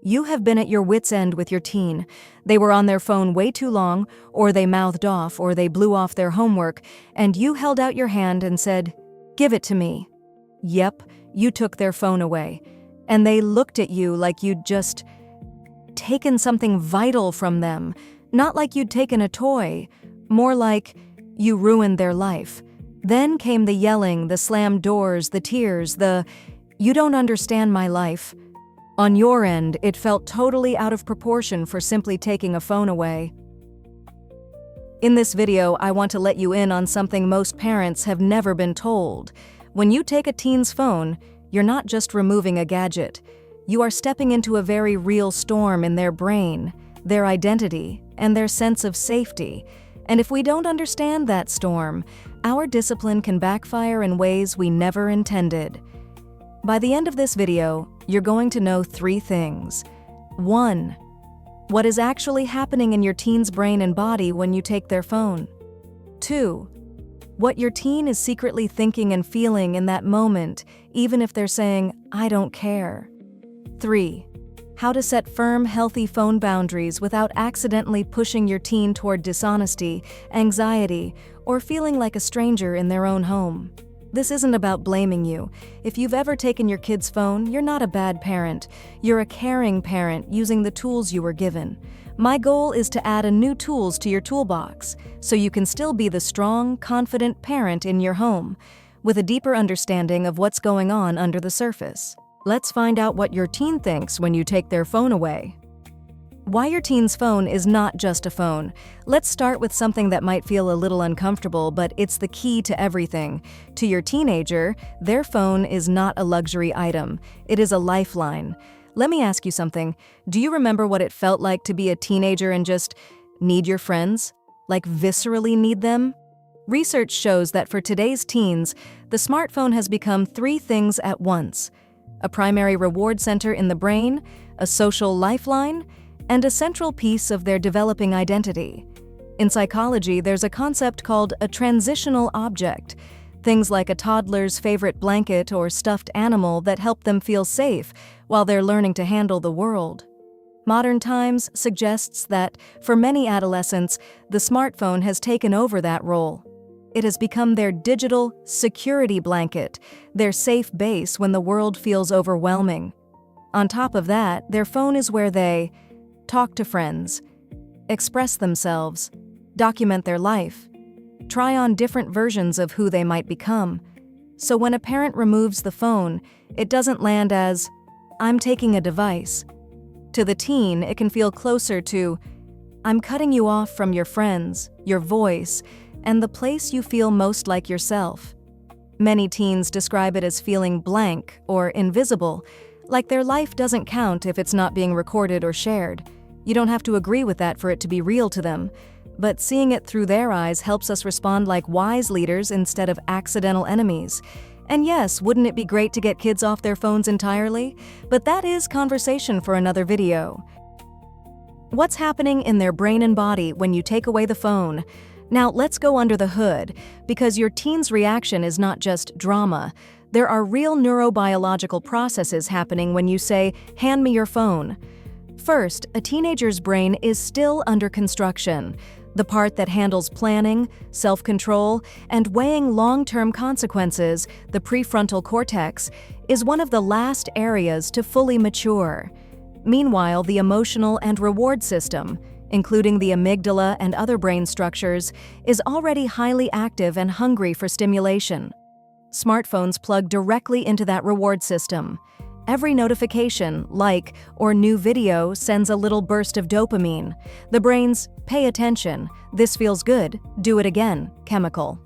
You have been at your wit's end with your teen. They were on their phone way too long, or they mouthed off, or they blew off their homework, and you held out your hand and said, "Give it to me." Yep, you took their phone away. And they looked at you like you'd just taken something vital from them, not like you'd taken a toy, more like you ruined their life. Then came the yelling, the slammed doors, the tears, the "you don't understand my life." On your end, it felt totally out of proportion for simply taking a phone away. In this video, I want to let you in on something most parents have never been told. When you take a teen's phone, you're not just removing a gadget. You are stepping into a very real storm in their brain, their identity, and their sense of safety. And if we don't understand that storm, our discipline can backfire in ways we never intended. By the end of this video, you're going to know 3 things. 1. What is actually happening in your teen's brain and body when you take their phone. 2. What your teen is secretly thinking and feeling in that moment, even if they're saying, "I don't care." 3. How to set firm, healthy phone boundaries without accidentally pushing your teen toward dishonesty, anxiety, or feeling like a stranger in their own home. This isn't about blaming you. If you've ever taken your kid's phone, you're not a bad parent. You're a caring parent using the tools you were given. My goal is to add new tools to your toolbox, so you can still be the strong, confident parent in your home, with a deeper understanding of what's going on under the surface. Let's find out what your teen thinks when you take their phone away. Why your teen's phone is not just a phone. Let's start with something that might feel a little uncomfortable, but it's the key to everything. To your teenager, their phone is not a luxury item. It is a lifeline. Let me ask you something. Do you remember what it felt like to be a teenager and just need your friends? Like viscerally need them? Research shows that for today's teens, the smartphone has become 3 things at once: a primary reward center in the brain, a social lifeline, and a central piece of their developing identity. In psychology, there's a concept called a transitional object. Things like a toddler's favorite blanket or stuffed animal that help them feel safe while they're learning to handle the world. Modern Times suggests that, for many adolescents, the smartphone has taken over that role. It has become their digital security blanket, their safe base when the world feels overwhelming. On top of that, their phone is where they talk to friends, express themselves, document their life, try on different versions of who they might become. So when a parent removes the phone, it doesn't land as, "I'm taking a device." To the teen, it can feel closer to, "I'm cutting you off from your friends, your voice, and the place you feel most like yourself." Many teens describe it as feeling blank or invisible, like their life doesn't count if it's not being recorded or shared. You don't have to agree with that for it to be real to them, but seeing it through their eyes helps us respond like wise leaders instead of accidental enemies. And yes, wouldn't it be great to get kids off their phones entirely? But that is conversation for another video. What's happening in their brain and body when you take away the phone? Now let's go under the hood, because your teen's reaction is not just drama. There are real neurobiological processes happening when you say, "Hand me your phone." First, a teenager's brain is still under construction. The part that handles planning, self-control, and weighing long-term consequences, the prefrontal cortex, is one of the last areas to fully mature. Meanwhile, the emotional and reward system, including the amygdala and other brain structures, is already highly active and hungry for stimulation. Smartphones plug directly into that reward system. Every notification, like, or new video sends a little burst of dopamine. The brain's "pay attention, this feels good, do it again" chemical.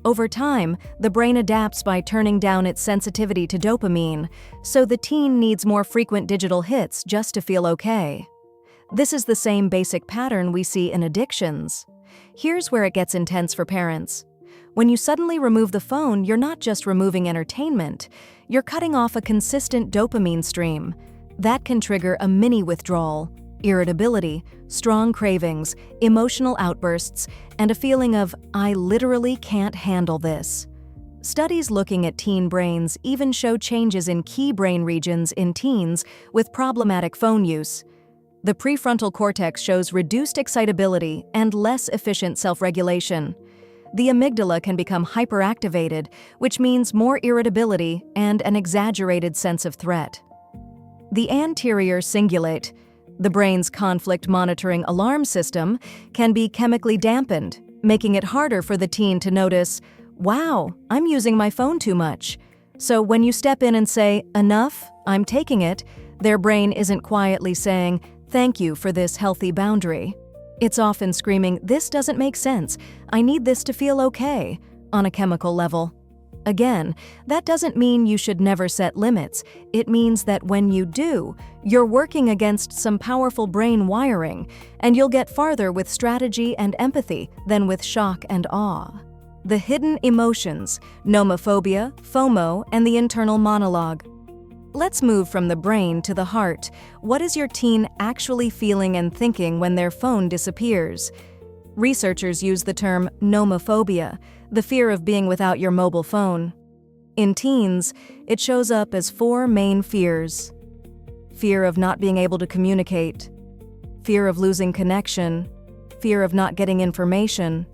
Over time, the brain adapts by turning down its sensitivity to dopamine, so the teen needs more frequent digital hits just to feel okay. This is the same basic pattern we see in addictions. Here's where it gets intense for parents. When you suddenly remove the phone, you're not just removing entertainment, you're cutting off a consistent dopamine stream. That can trigger a mini withdrawal, irritability, strong cravings, emotional outbursts, and a feeling of, "I literally can't handle this." Studies looking at teen brains even show changes in key brain regions in teens with problematic phone use. The prefrontal cortex shows reduced excitability and less efficient self-regulation. The amygdala can become hyperactivated, which means more irritability and an exaggerated sense of threat. The anterior cingulate, the brain's conflict monitoring alarm system, can be chemically dampened, making it harder for the teen to notice, "Wow, I'm using my phone too much." So when you step in and say, "Enough, I'm taking it," their brain isn't quietly saying, "Thank you for this healthy boundary." It's often screaming, "This doesn't make sense. I need this to feel okay," on a chemical level. Again, that doesn't mean you should never set limits. It means that when you do, you're working against some powerful brain wiring, and you'll get farther with strategy and empathy than with shock and awe. The hidden emotions, nomophobia, FOMO, and the internal monologue. Let's move from the brain to the heart. What is your teen actually feeling and thinking when their phone disappears? Researchers use the term nomophobia, the fear of being without your mobile phone. In teens, it shows up as 4 main fears. Fear of not being able to communicate, fear of losing connection, fear of not getting information,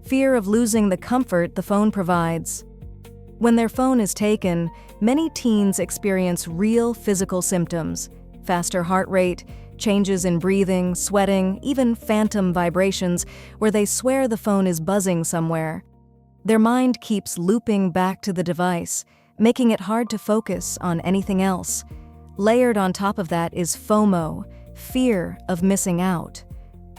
fear of losing the comfort the phone provides. When their phone is taken, many teens experience real physical symptoms: faster heart rate, changes in breathing, sweating, even phantom vibrations where they swear the phone is buzzing somewhere. Their mind keeps looping back to the device, making it hard to focus on anything else. Layered on top of that is FOMO, fear of missing out.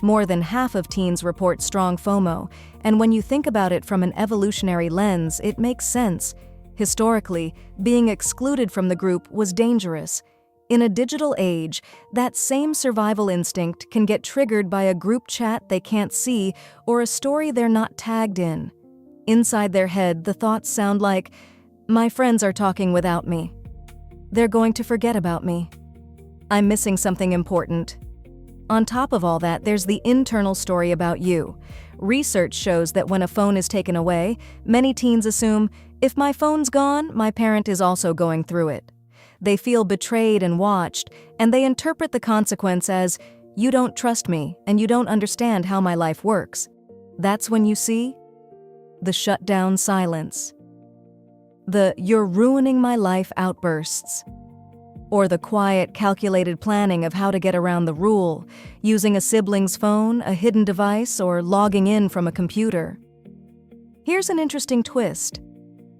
More than half of teens report strong FOMO, and when you think about it from an evolutionary lens, it makes sense. Historically, being excluded from the group was dangerous. In a digital age, that same survival instinct can get triggered by a group chat they can't see or a story they're not tagged in. Inside their head, the thoughts sound like, "My friends are talking without me. They're going to forget about me. I'm missing something important." On top of all that, there's the internal story about you. Research shows that when a phone is taken away, many teens assume, "If my phone's gone, my parent is also going through it." They feel betrayed and watched, and they interpret the consequence as, "You don't trust me, and you don't understand how my life works." That's when you see the shutdown silence, the "you're ruining my life" outbursts, or the quiet, calculated planning of how to get around the rule, using a sibling's phone, a hidden device, or logging in from a computer. Here's an interesting twist.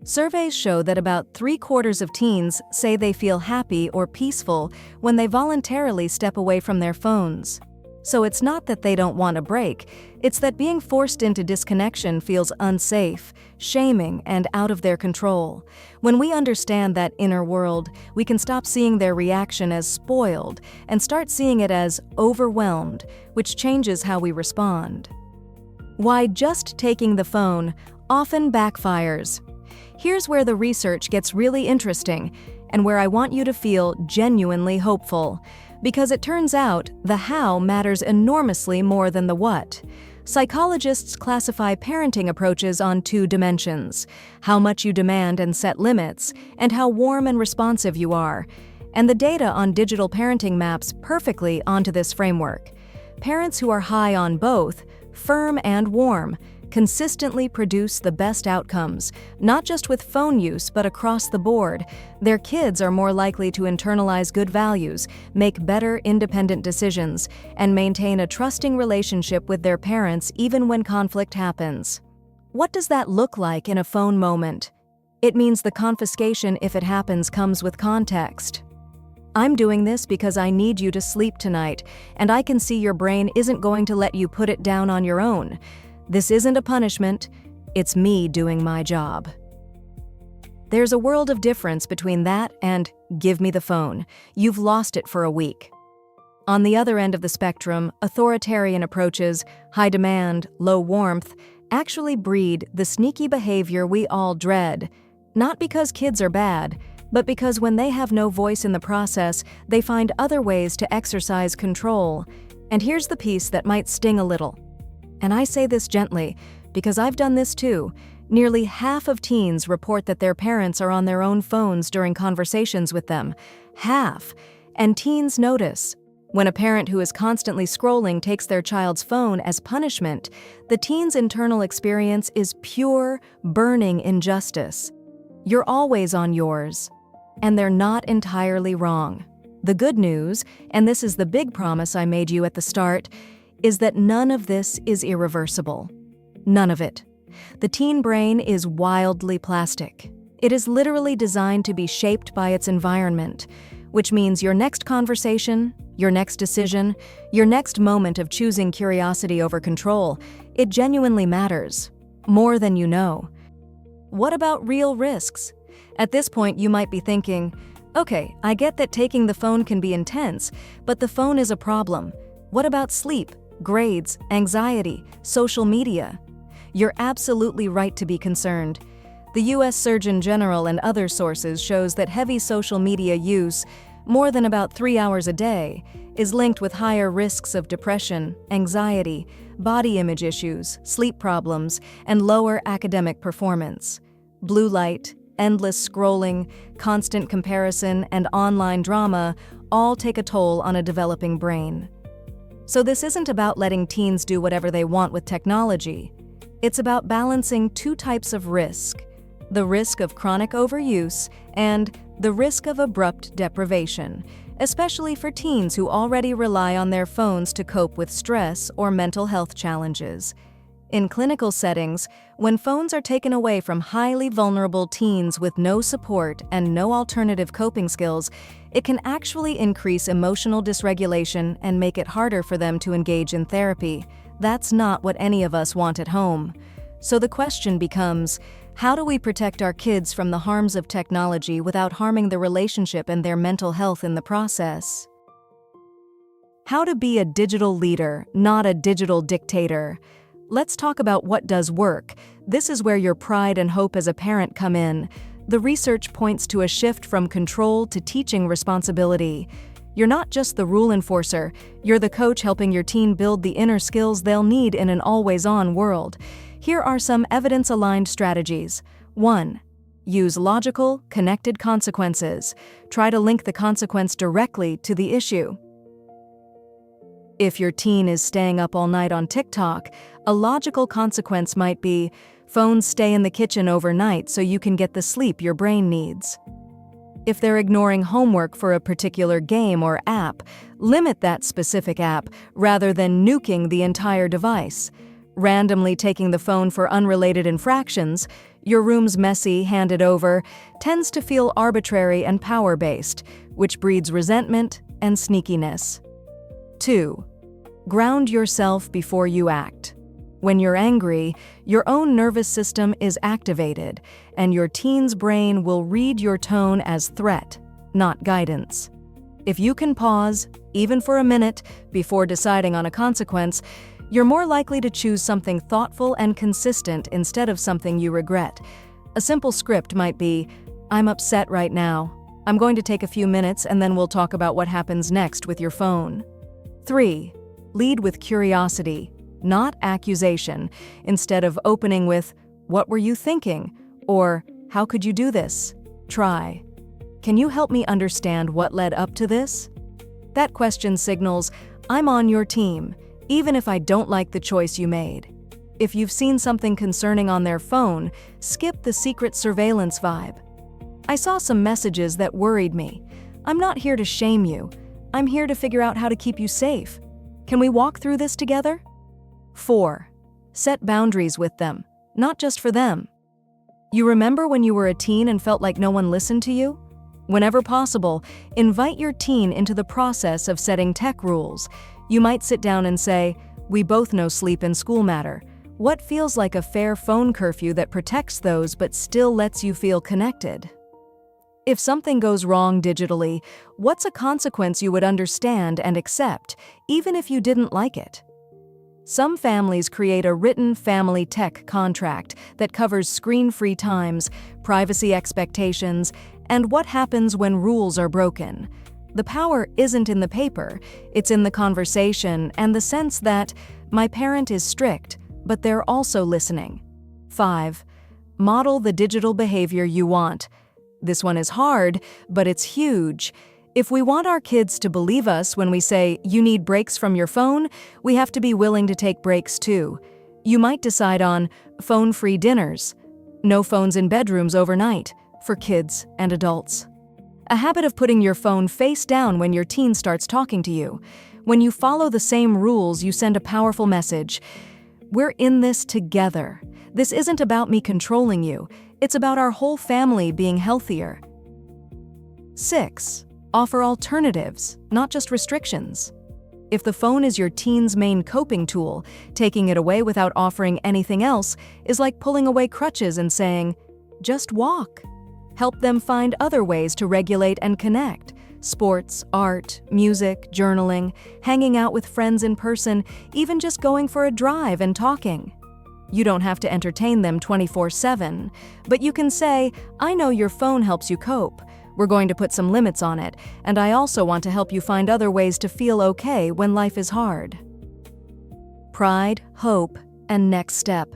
Surveys show that about 3/4 of teens say they feel happy or peaceful when they voluntarily step away from their phones. So it's not that they don't want a break, it's that being forced into disconnection feels unsafe, shaming, and out of their control. When we understand that inner world, we can stop seeing their reaction as spoiled and start seeing it as overwhelmed, which changes how we respond. Why just taking the phone often backfires. Here's where the research gets really interesting, and where I want you to feel genuinely hopeful. Because it turns out the how matters enormously more than the what. Psychologists classify parenting approaches on 2 dimensions: how much you demand and set limits, and how warm and responsive you are. And the data on digital parenting maps perfectly onto this framework. Parents who are high on both, firm and warm, consistently produce the best outcomes, not just with phone use but across the board. Their kids are more likely to internalize good values, make better independent decisions, and maintain a trusting relationship with their parents even when conflict happens. What does that look like in a phone moment? It means the confiscation, if it happens, comes with context. "I'm doing this because I need you to sleep tonight, and I can see your brain isn't going to let you put it down on your own. This isn't a punishment, it's me doing my job." There's a world of difference between that and "give me the phone, you've lost it for a week." On the other end of the spectrum, authoritarian approaches, high demand, low warmth, actually breed the sneaky behavior we all dread. Not because kids are bad, but because when they have no voice in the process, they find other ways to exercise control. And here's the piece that might sting a little. And I say this gently, because I've done this too. Nearly half of teens report that their parents are on their own phones during conversations with them. Half. And teens notice. When a parent who is constantly scrolling takes their child's phone as punishment, the teen's internal experience is pure, burning injustice. You're always on yours. And they're not entirely wrong. The good news, and this is the big promise I made you at the start, is that none of this is irreversible. None of it. The teen brain is wildly plastic. It is literally designed to be shaped by its environment, which means your next conversation, your next decision, your next moment of choosing curiosity over control, it genuinely matters, more than you know. What about real risks? At this point, you might be thinking, okay, I get that taking the phone can be intense, but the phone is a problem. What about sleep, grades, anxiety, social media? You're absolutely right to be concerned. The U.S. Surgeon General and other sources shows that heavy social media use, more than about 3 hours a day, is linked with higher risks of depression, anxiety, body image issues, sleep problems, and lower academic performance. Blue light, endless scrolling, constant comparison, and online drama all take a toll on a developing brain. So this isn't about letting teens do whatever they want with technology. It's about balancing two types of risk: the risk of chronic overuse and the risk of abrupt deprivation, especially for teens who already rely on their phones to cope with stress or mental health challenges. In clinical settings, when phones are taken away from highly vulnerable teens with no support and no alternative coping skills, it can actually increase emotional dysregulation and make it harder for them to engage in therapy. That's not what any of us want at home. So the question becomes, how do we protect our kids from the harms of technology without harming the relationship and their mental health in the process? How to be a digital leader, not a digital dictator. Let's talk about what does work. This is where your pride and hope as a parent come in. The research points to a shift from control to teaching responsibility. You're not just the rule enforcer, you're the coach helping your teen build the inner skills they'll need in an always-on world. Here are some evidence-aligned strategies. 1. Use logical, connected consequences. Try to link the consequence directly to the issue. If your teen is staying up all night on TikTok, a logical consequence might be, phones stay in the kitchen overnight so you can get the sleep your brain needs. If they're ignoring homework for a particular game or app, limit that specific app rather than nuking the entire device. Randomly taking the phone for unrelated infractions, your room's messy, handed over, tends to feel arbitrary and power-based, which breeds resentment and sneakiness. 2. Ground yourself before you act. When you're angry, your own nervous system is activated, and your teen's brain will read your tone as threat, not guidance. If you can pause, even for a minute, before deciding on a consequence, you're more likely to choose something thoughtful and consistent instead of something you regret. A simple script might be, "I'm upset right now. I'm going to take a few minutes and then we'll talk about what happens next with your phone." 3. Lead with curiosity, not accusation, instead of opening with, "What were you thinking?" or "How could you do this?" Try, "Can you help me understand what led up to this?" That question signals, "I'm on your team, even if I don't like the choice you made." If you've seen something concerning on their phone, skip the secret surveillance vibe. "I saw some messages that worried me. I'm not here to shame you. I'm here to figure out how to keep you safe. Can we walk through this together?" 4. Set boundaries with them, not just for them. You remember when you were a teen and felt like no one listened to you? Whenever possible, invite your teen into the process of setting tech rules. You might sit down and say, "We both know sleep and school matter. What feels like a fair phone curfew that protects those but still lets you feel connected?" If something goes wrong digitally, what's a consequence you would understand and accept, even if you didn't like it? Some families create a written family tech contract that covers screen-free times, privacy expectations, and what happens when rules are broken. The power isn't in the paper, it's in the conversation and the sense that my parent is strict, but they're also listening. 5. Model the digital behavior you want. This one is hard, but it's huge. If we want our kids to believe us when we say, "You need breaks from your phone," we have to be willing to take breaks too. You might decide on phone-free dinners, no phones in bedrooms overnight, for kids and adults. A habit of putting your phone face down when your teen starts talking to you. When you follow the same rules, you send a powerful message. We're in this together. This isn't about me controlling you. It's about our whole family being healthier. 6. Offer alternatives, not just restrictions. If the phone is your teen's main coping tool, taking it away without offering anything else is like pulling away crutches and saying, "Just walk." Help them find other ways to regulate and connect. Sports, art, music, journaling, hanging out with friends in person, even just going for a drive and talking. You don't have to entertain them 24/7, but you can say, "I know your phone helps you cope. We're going to put some limits on it, and I also want to help you find other ways to feel okay when life is hard." Pride, hope, and next step.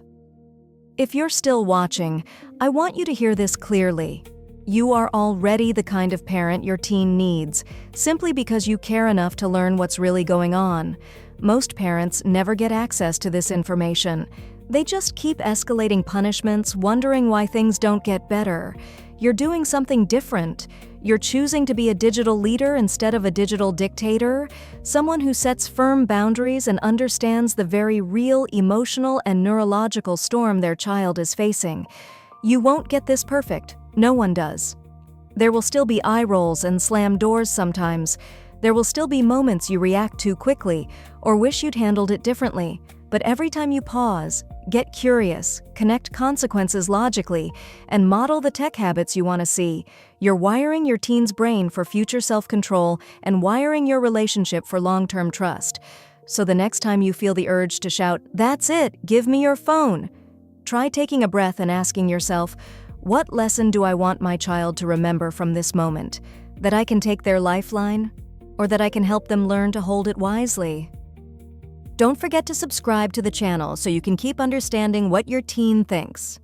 If you're still watching, I want you to hear this clearly. You are already the kind of parent your teen needs, simply because you care enough to learn what's really going on. Most parents never get access to this information. They just keep escalating punishments, wondering why things don't get better. You're doing something different. You're choosing to be a digital leader instead of a digital dictator, someone who sets firm boundaries and understands the very real emotional and neurological storm their child is facing. You won't get this perfect. No one does. There will still be eye rolls and slam doors sometimes. There will still be moments you react too quickly or wish you'd handled it differently. But every time you pause, get curious, connect consequences logically, and model the tech habits you want to see, you're wiring your teen's brain for future self-control and wiring your relationship for long-term trust. So the next time you feel the urge to shout, "That's it, give me your phone," try taking a breath and asking yourself, what lesson do I want my child to remember from this moment? That I can take their lifeline? Or that I can help them learn to hold it wisely? Don't forget to subscribe to the channel so you can keep understanding what your teen thinks.